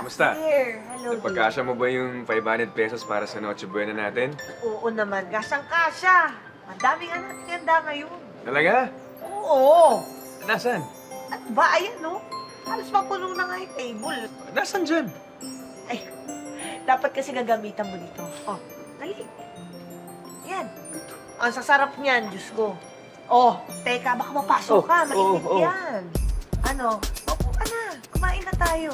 Kamusta? Dear, hello, dear. Napagkasya mo ba yung 500 pesos para sa Noche Buena natin? Oo naman, kasyang-kasya. Ang dami nga natin handa ngayon. Talaga? Oo. Nasaan? At ba, ayan, no? Halos mapuno na nga yung table. Nasaan dyan? Ay, dapat kasi gagamitan mo dito. Oh, dali. Yan. Ang sasarap niyan, Diyos ko. Oh, teka, baka mapasok ka. Mainit yan. Ano? Opo ka na. Kumain na tayo.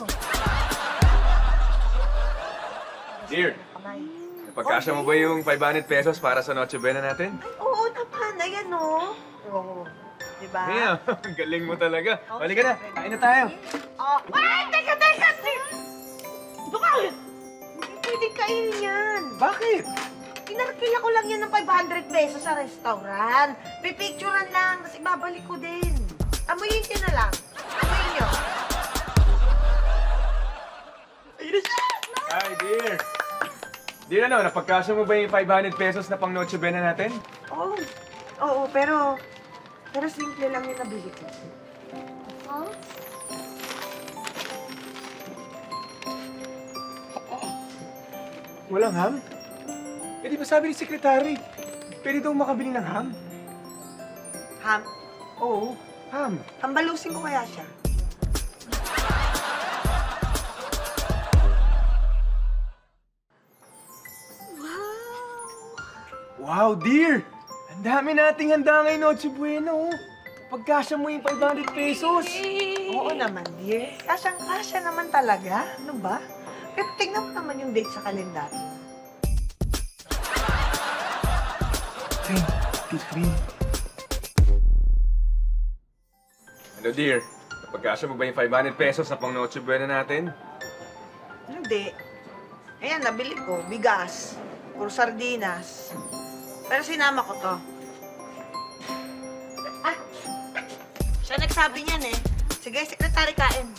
Dear, Kumain. napagkasya mo ba yung 500 pesos para sa Noche Buena natin? Ay, oo naman. Ayan, no? Oo. Diba? Yeah, galing mo talaga. Oh, Halika na, syempre. kain na tayo. Oh, ay, teka! Bakit? Hindi pwedeng kainin yan. Bakit? Pinarkila ko lang yan ng 500 pesos sa restaurant. Pipicturean lang, tapos ibabalik ko din. Amuyin ko na lang. Amuyin nyo. Hi, dear. Dear, ano, napagkasya mo ba yung 500 pesos na pang Noche Buena natin? Oo. Oo, pero simple lang yung nabili ko. Huh? Walang ham? Eh, di ba sabi ni Secretary, pwede daw makabili ng ham? Ham? Oo. Ham? Hambalusin ko kaya siya. Wow, dear! Ang dami nating handa ngayon, Noche Buena, oh. Pagkasya mo yung 500 pesos. Oo naman, dear. Kasyang-kasya naman talaga. Ano ba? Pero tingnan mo naman yung date sa kalendaryo. 10, 3. Hello, dear. Napagkasya mo ba yung 500 pesos na pang Noche Buena natin? Hindi. Ayan, nabili ko. Bigas. Puro sardinas. Pero sinama ko to. Ah! Siya nagsabi niyan eh. Sige, sekretary, kain.